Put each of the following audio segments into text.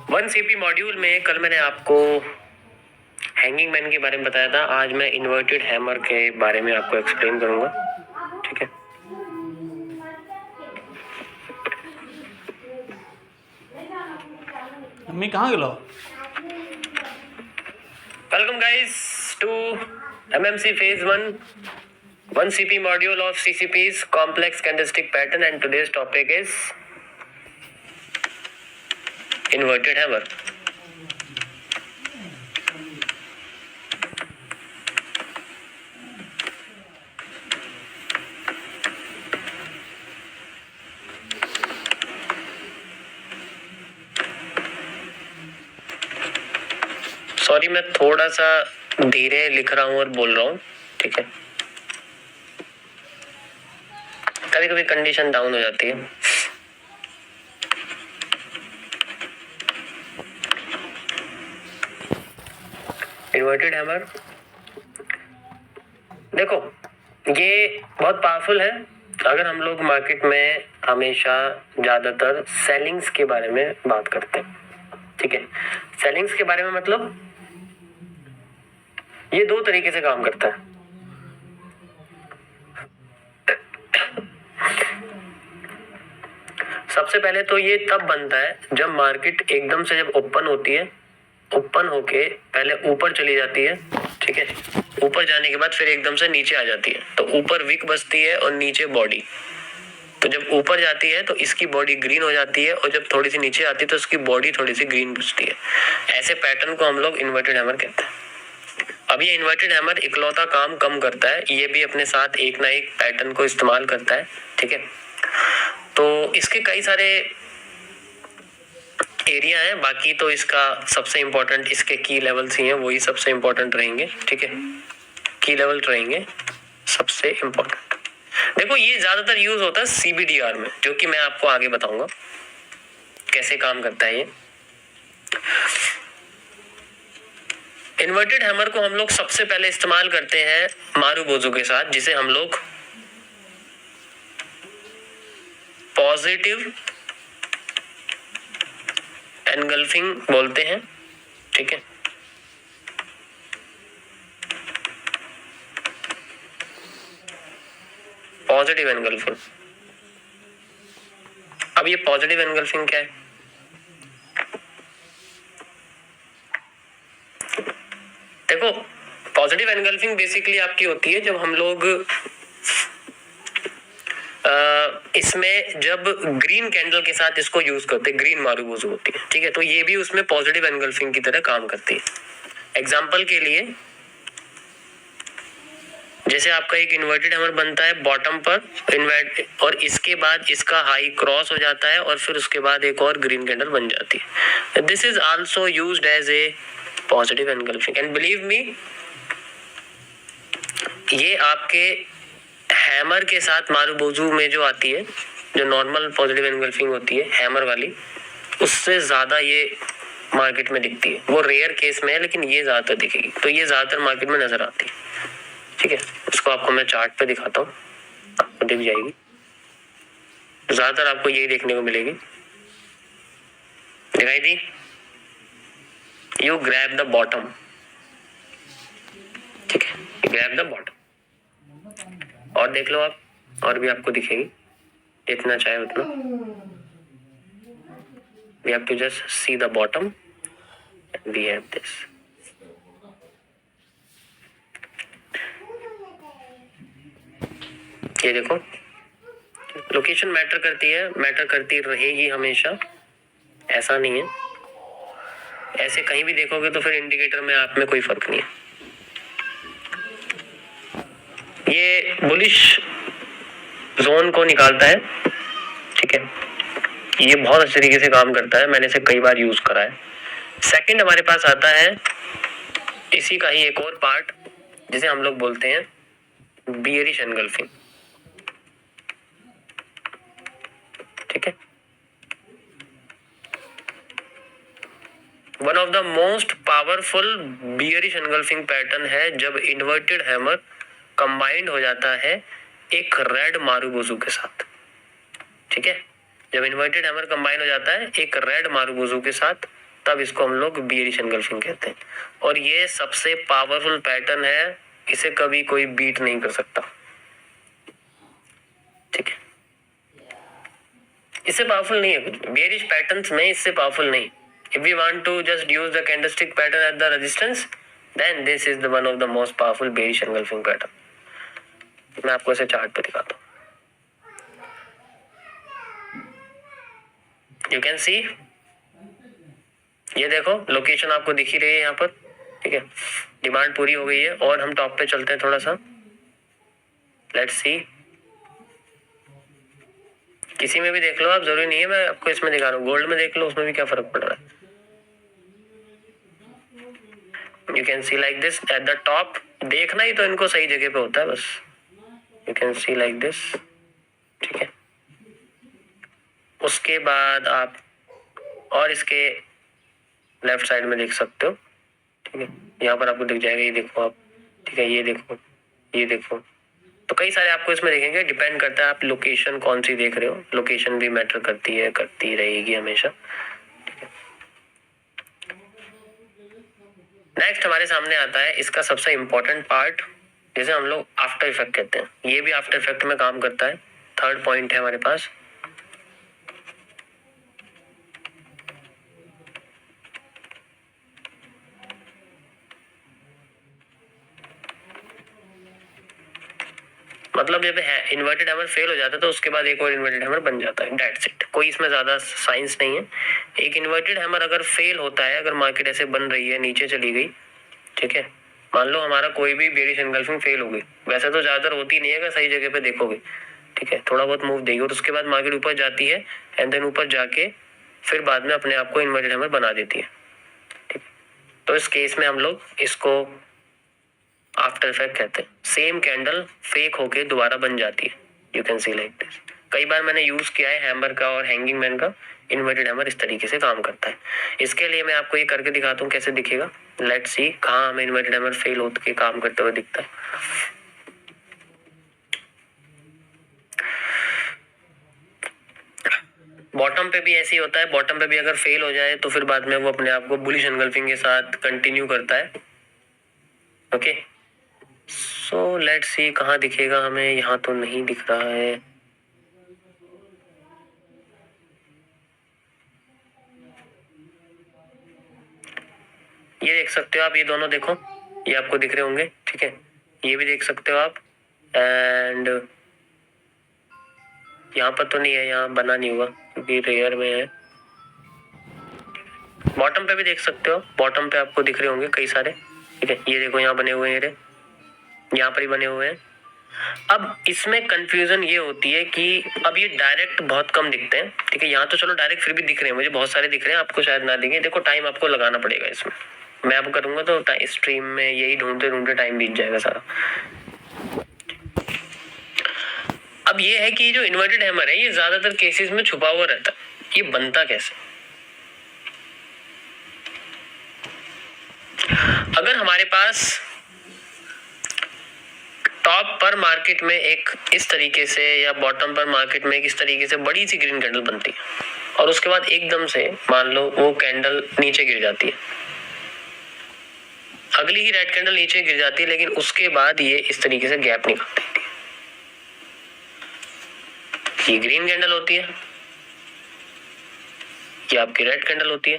One CP module में कल मैंने आपको हैंगिंग मैन के बारे में बताया था। आज मैं इन्वर्टेड हैमर के बारे में आपको एक्सप्लेन करूंगा। ठीक है, मम्मी कहाँ गेलो? Welcome guys to MMC phase 1 CP module of CCP's complex candlestick pattern, and today's topic is inverted hammer. Sorry, मैं थोड़ा सा धीरे लिख रहा हूँ और बोल रहा हूँ। ठीक है, कभी कभी कंडीशन डाउन हो जाती है। इन्वर्टेड हैमर देखो, ये बहुत पावरफुल है। अगर हम लोग मार्केट में हमेशा ज्यादातर सेलिंग्स के बारे में बात करते हैं। ठीक है, सेलिंग्स के बारे में मतलब ये दो तरीके से काम करता है। सबसे पहले तो ये तब बनता है जब मार्केट एकदम से जब ओपन होती है, ओपन होके पहले ऊपर चली जाती है। ठीक है, ऊपर जाने के बाद फिर एकदम से नीचे आ जाती है, तो ऊपर विक बसती है और नीचे बॉडी। तो जब ऊपर जाती है तो इसकी बॉडी ग्रीन हो जाती है, और जब थोड़ी सी नीचे आती है तो इसकी बॉडी थोड़ी सी ग्रीन बसती है। ऐसे पैटर्न को हम लोग इन्वर्टेड हैमर कहते हैं। अब ये इन्वर्टेड हैमर इकलौता काम कम करता है, ये भी अपने साथ एक ना एक पैटर्न को इस्तेमाल करता है। ठीक है, तो इसके कई सारे एरिया है। बाकी तो इसका सबसे इंपॉर्टेंट इसके की लेवल्स ही हैं, वही सबसे इंपॉर्टेंट रहेंगे। ठीक है, की लेवल रहेंगे सबसे इंपॉर्टेंट। देखो, ये ज्यादातर यूज होता है CBDR में, जो कि मैं आपको आगे बताऊंगा कैसे काम करता है ये। इन्वर्टेड हैमर को हम लोग सबसे पहले इस्तेमाल करते हैं मारुबोजू के साथ, जिसे हम लोग पॉजिटिव एनगल्फिंग बोलते हैं। ठीक है, पॉजिटिव एनगल्फिंग। अब ये पॉजिटिव एनगल्फिंग क्या है? देखो, पॉजिटिव एनगल्फिंग बेसिकली आपकी होती है जब हम लोग इसमें जब ग्रीन कैंडल के साथ इसको यूज करते हैं, ग्रीन मारुबोजू होती है। ठीक है, तो ये भी उसमें पॉजिटिव एनगल्फिंग की तरह काम करती है। एग्जांपल के लिए, जैसे आपका एक इन्वर्टेड हैमर बनता है बॉटम पर और इसके बाद इसका हाई क्रॉस हो जाता है, और फिर उसके बाद एक और ग्रीन कैंडल बन जाती है। This is also used as a positive engulfing, and believe me, ये आपके हैमर के साथ मारुबोजू में जो आती है, जो नॉर्मल पॉजिटिव एनगल्फिंग होती है हैमर वाली, उससे ज्यादा ये मार्केट में दिखती है। वो रेयर केस में है, लेकिन ये ज्यादातर दिखेगी, तो ये ज्यादातर मार्केट में नजर आती है। ठीक है, इसको आपको मैं चार्ट पे दिखाता हूँ, आपको दिख जाएगी। ज्यादातर आपको यही देखने को मिलेगी। दिखाई दी? You grab the bottom. ठीक है, ग्रैब द बॉटम, और देख लो आप, और भी आपको दिखेगी जितना चाहे उतना। We have to just see the bottom and we have this. ये देखो, लोकेशन मैटर करती है, मैटर करती रहेगी हमेशा, ऐसा नहीं है। ऐसे कहीं भी देखोगे तो फिर इंडिकेटर में आप में कोई फर्क नहीं है। ये बुलिश जोन को निकालता है। ठीक है, ये बहुत अच्छे तरीके से काम करता है, मैंने इसे कई बार यूज करा है। सेकंड हमारे पास आता है इसी का ही एक और पार्ट, जिसे हम लोग बोलते हैं बियरिश एनगल्फिंग। ठीक है, one of the most powerful bearish engulfing pattern है जब इन्वर्टेड हैमर कंबाइंड हो जाता है एक रेड मारुबोजू के साथ। ठीक है, जब इन्वर्टेड हैमर कंबाइन हो जाता है एक रेड मारुबुजू के साथ, तब इसको हम लोग बियरिश एंगल्फिंग कहते हैं। और ये सबसे पावरफुल पैटर्न है, इसे कभी कोई बीट नहीं कर सकता। ठीक है, इससे पावरफुल नहीं है कुछ, बियरिश पैटर्न्स में इससे पावरफुल नहीं। If we want to just use the candlestick pattern at the resistance, then this is the one of the most powerful bearish engulfing pattern. मैं आपको इसे चार्ट पे दिखाता हूँ। यू कैन सी, ये देखो लोकेशन आपको दिख ही रही है यहाँ पर। ठीक है, डिमांड पूरी हो गई है और हम टॉप पे चलते हैं थोड़ा सा। लेट्स सी, किसी में भी देख लो आप, जरूरी नहीं है मैं आपको इसमें दिखा रहा हूँ, गोल्ड में देख लो, उसमें भी क्या फर्क पड़ रहा है। You can see like this at the top, देखना ही तो इनको सही जगह पे होता है बस। You can see like this. ठीक है, उसके बाद आप और इसके लेफ्ट साइड में देख सकते हो। ठीक है, यहाँ पर आपको दिख जाएगा, ये देखो आप। ठीक है, ये देखो, ये देखो, तो कई सारे आपको इसमें देखेंगे। डिपेंड करता है आप लोकेशन कौन सी देख रहे हो, लोकेशन भी मैटर करती है, करती रहेगी हमेशा। नेक्स्ट हमारे सामने आता है इसका सबसे इंपॉर्टेंट पार्ट, जिसे हम लोग आफ्टर इफेक्ट कहते हैं। ये भी आफ्टर इफेक्ट में काम करता है। थर्ड पॉइंट है हमारे पास, मतलब जब इन्वर्टेड हैमर फेल हो जाता है तो उसके बाद एक और इन्वर्टेड हैमर बन जाता है, दैट्स इट। कोई इसमें ज्यादा साइंस नहीं है। एक इन्वर्टेड हैमर अगर फेल होता है, अगर मार्केट ऐसे बन रही है, नीचे चली गई, ठीक है, मान लो हमारा कोई भी बेरिश एंगल्फिंग फेल हो गई, वैसे तो ज्यादातर होती नहीं है, अगर सही जगह पे देखोगे, ठीक है, थोड़ा बहुत मूव देगी और उसके बाद मार्केट ऊपर जाती है एंड देन ऊपर जाके फिर बाद में अपने आप को इन्वर्टेड हैमर बना देती है। ठीक, तो इस केस में हम लोग इसको आफ्टर इफेक्ट कहते हैं। सेम कैंडल फेक होके दोबारा बन जाती है। You can see like this. कई बार मैंने यूज किया है हैमर का और हैंगिंग मैन का। इन्वर्टेड हैमर इस तरीके से काम करता है। इसके लिए मैं आपको ये करके दिखाता हूँ कैसे दिखेगा। लेट्स सी कहाँ हमें इन्वर्टेड हैमर फेल होकर काम करते हुए दिखता है। बॉटम पे भी ऐसे ही होता है। बॉटम पे भी अगर फेल हो जाए तो फिर बाद में वो अपने आप को बुलिश एंगल्फिंग के साथ कंटिन्यू करता है। ओके, सो लेट्स सी कहाँ दिखेगा हमें। यहाँ तो नहीं दिख रहा है। ये देख सकते हो आप, ये दोनों देखो, ये आपको दिख रहे होंगे। ठीक है, ये भी देख सकते हो आप। एंड यहाँ पर तो नहीं है, यहाँ बना नहीं हुआ क्योंकि रेयर में है। बॉटम पे भी देख सकते हो, बॉटम पे आपको दिख रहे होंगे कई सारे। ठीक है, ये देखो यहाँ बने हुए हैं, यहाँ पर ही बने हुए हैं। अब इसमें कंफ्यूजन ये होती है कि अब ये डायरेक्ट बहुत कम दिखते हैं। ठीक है, यहाँ तो चलो डायरेक्ट फिर भी दिख रहे हैं, मुझे बहुत सारे दिख रहे हैं, आपको शायद ना दिखे। देखो टाइम आपको लगाना पड़ेगा इसमें। मैं अब करूंगा तो स्ट्रीम में यही ढूंढते ढूंढते टाइम बीत जाएगा सारा। अब ये है कि जो इन्वर्टेड हैमर है ये ज्यादातर केसेस में छुपा हुआ रहता है। ये बनता कैसे? अगर हमारे पास टॉप पर मार्केट में एक इस तरीके से या बॉटम पर मार्केट में एक इस तरीके से बड़ी सी ग्रीन कैंडल बनती है और उसके बाद एकदम से मान लो वो कैंडल नीचे गिर जाती है, अगली ही रेड कैंडल नीचे गिर जाती है, लेकिन उसके बाद ये इस तरीके से गैप निकाल देती है। ये ग्रीन कैंडल होती है, ये आपकी रेड कैंडल होती है।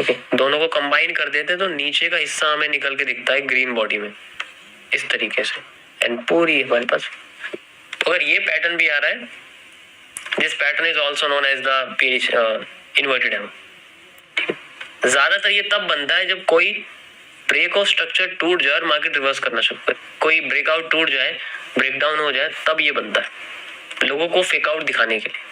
ओके, दोनों को कंबाइन कर देते तो नीचे का हिस्सा हमें निकल के दिखता है ग्रीन बॉडी में इस तरीके से। एंड पूरी हमारे पास अगर ये पैटर्न भी आ रहा है, this pattern is also known as the inverted hammer. ज्यादातर ये तब बनता है जब कोई ब्रेक ऑफ स्ट्रक्चर टूट जाए और मार्केट रिवर्स करना शुरू करे, कोई ब्रेकआउट टूट जाए, ब्रेकडाउन हो जाए, तब ये बनता है लोगों को फेक आउट दिखाने के लिए।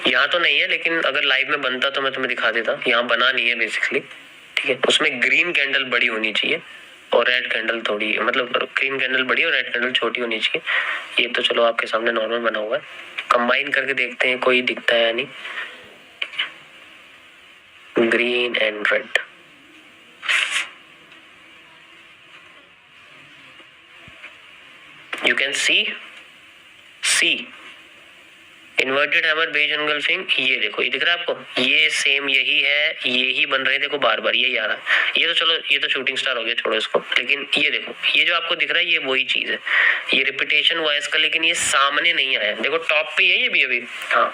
यहाँ तो नहीं है, लेकिन अगर लाइव में बनता तो मैं तुम्हें दिखा देता। यहाँ बना नहीं है बेसिकली। ठीक है, उसमें ग्रीन कैंडल बड़ी होनी चाहिए और रेड कैंडल थोड़ी, मतलब ग्रीन कैंडल बड़ी और रेड कैंडल छोटी होनी चाहिए। ये तो चलो आपके सामने नॉर्मल बना हुआ है, कंबाइन करके देखते हैं कोई दिखता है या नहीं। green and red. You can see inverted hammer base engulfing, ये देखो, ये दिख रहा है आपको, ये सेम यही है, ये ही बन रहे हैं, देखो बार बार यही आ रहा है। ये तो चलो, ये तो शूटिंग स्टार हो गया, छोड़ो इसको, लेकिन ये देखो, ये जो आपको दिख रहा है ये वही चीज है, ये रिपीटेशन हुआ है इसका, लेकिन ये सामने नहीं आया। देखो टॉप पे यही है अभी, हाँ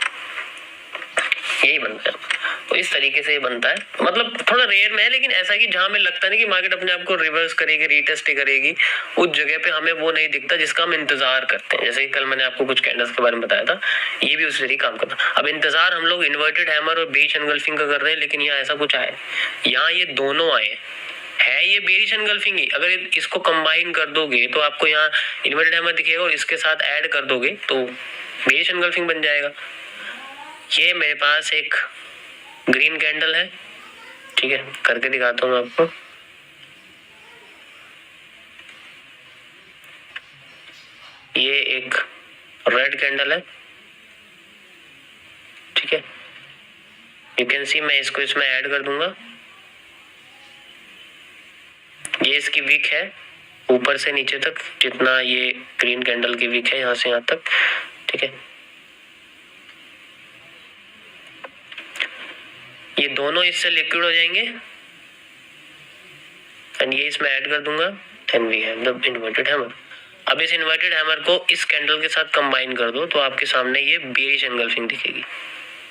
यही बनता है। तो इस तरीके से ये बनता है, मतलब थोड़ा रेयर में है, लेकिन ऐसा कि जहां हमें लगता नहीं कि मार्केट अपने आप को रिवर्स करेगी, रीटेस्ट करेगी, उस जगह पे हमें वो नहीं दिखता जिसका हम इंतजार करते हैं। जैसे कि कल मैंने आपको कुछ कैंडल्स के बारे में बताया था, ये भी उसी तरीके काम करता है। अब इंतजार हम लोग इन्वर्टेड हैमर और बेच एंगल्फिंग का कर रहे हैं, लेकिन यहाँ ऐसा कुछ आए, यहाँ ये दोनों आए है, ये बेरिश एंगल्फिंग ही। अगर इसको कंबाइन कर दोगे तो आपको यहाँ इन्वर्टेड हैमर दिखेगा, और इसके साथ ऐड कर दोगे तो बेरिश एंगल्फिंग बन जाएगा। ये मेरे पास एक ग्रीन कैंडल है, ठीक है, करके दिखाता हूँ मैं आपको। ये एक रेड कैंडल है, ठीक है, यू कैन सी, मैं इसको इसमें ऐड कर दूंगा। ये इसकी विक है ऊपर से नीचे तक, जितना ये ग्रीन कैंडल की विक है यहाँ से यहाँ तक, ठीक है। ये दोनों इससे लिक्विड हो जाएंगे एंड ये इसमें ऐड कर दूंगा and we have the inverted hammer. अब इस इन्वर्टेड हैमर को इस कैंडल के साथ कंबाइन कर दो तो आपके सामने ये बेरिश एंगल्फिंग दिखेगी,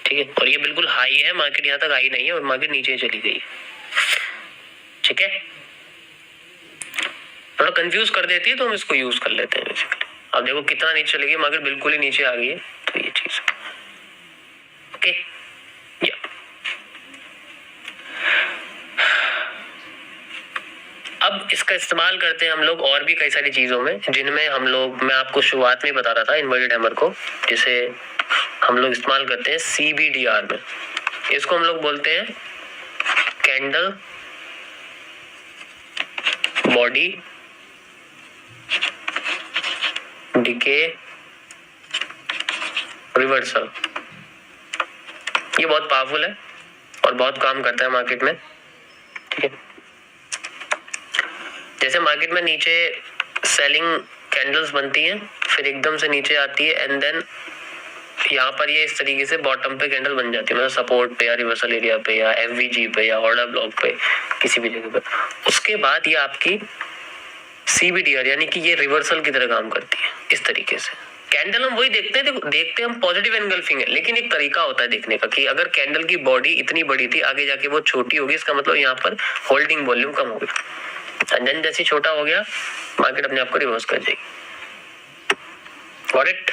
ठीक है। और ये बिल्कुल हाई है, मार्केट यहाँ तक आई नहीं है और मार्केट नीचे चली गई, ठीक है। थोड़ा कंफ्यूज कर देती है तो हम इसको यूज कर लेते हैं बेसिकली। अब देखो कितना नीचे चलेगी, मार्केट बिल्कुल ही नीचे आ गई है, तो ये चीज, ओके। अब इसका इस्तेमाल करते हैं हम लोग और भी कई सारी चीजों में, जिनमें हम लोग, मैं आपको शुरुआत में बता रहा था इन्वर्टेड हैमर को, जिसे हम लोग इस्तेमाल करते हैं CBDR में। इसको हम लोग बोलते हैं कैंडल बॉडी डिके रिवर्सल। ये बहुत पावरफुल है और बहुत काम करता है मार्केट में, ठीक है। जैसे मार्केट में नीचे सेलिंग कैंडल्स बनती हैं, फिर एकदम से नीचे आती है एंड देन यहाँ पर ये इस तरीके से बॉटम पे कैंडल बन जाती है, मतलब सपोर्ट पे या रिवर्सल एरिया पे या FVG पे या ऑर्डर ब्लॉक पे, किसी भी जगह पे। उसके बाद ये आपकी CBDR यानी कि ये रिवर्सल की तरह काम करती है इस तरीके से। कैंडल हम वही देखते हैं, देखते हम पॉजिटिव एंगल्फिंग है, लेकिन एक तरीका होता है देखने का कि अगर कैंडल की बॉडी इतनी बड़ी थी, आगे जाके वो छोटी होगी, इसका मतलब यहाँ पर होल्डिंग वॉल्यूम कम होगी, अंजन जैसी छोटा हो गया, मार्केट अपने आप को रिवर्स कर जाएगी। Got it?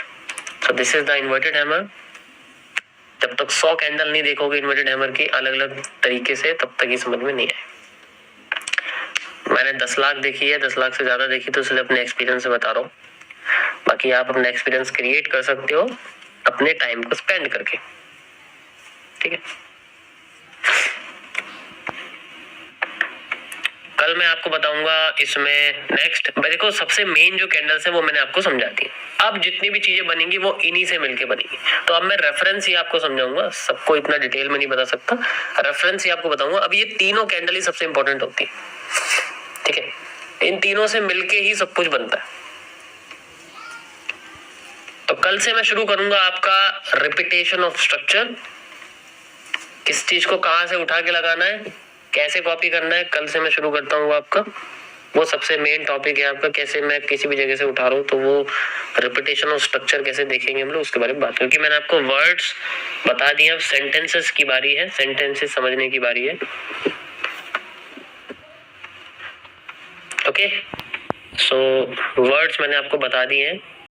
So this is the inverted hammer. जब तक 100 कैंडल नहीं देखोगे इन्वर्टेड हैमर की अलग अलग तरीके से, तब तक ये समझ में नहीं आए। मैंने 10 लाख देखी है, 10 लाख से ज्यादा देखी, तो इसलिए अपने एक्सपीरियंस से बता रहा हूँ। बाकी आप अपना एक्सपीरियंस क्रिएट कर सकते हो अपने टाइम को स्पेंड करके, ठीक है। कल मैं आपको बताऊंगा इसमें नेक्स्ट। देखो सबसे मेन जो कैंडल्स है वो मैंने आपको समझा दी। अब जितनी भी चीजें बनेंगी वो इन्हीं से मिलके बनेगी। तो अब मैं रेफरेंस ही आपको समझाऊंगा, सबको इतना डिटेल में नहीं बता सकता, रेफरेंस ही आपको बताऊंगा। अब ये तीनों कैंडल ही सबसे इंपॉर्टेंट होती है, ठीक है। इन तीनों से मिलके ही सब कुछ बनता है। तो कल से मैं शुरू करूंगा आपका रिपीटेशन ऑफ स्ट्रक्चर, किस चीज को कहां से उठा के लगाना है, कैसे कॉपी करना है, कल से मैं शुरू करता हूँ आपका। वो सबसे मेन टॉपिक है आपका, कैसे मैं किसी भी जगह से उठा रहा हूँ तो वो रिपीटेशन ऑफ स्ट्रक्चर कैसे देखेंगे हम लोग, उसके बारे में बात। क्योंकि मैंने आपको वर्ड्स बता दिए, अब सेंटेंसेस की बारी है, सेंटेंसेस समझने की बारी है, ओके। सो वर्ड्स मैंने आपको बता दिए हैं।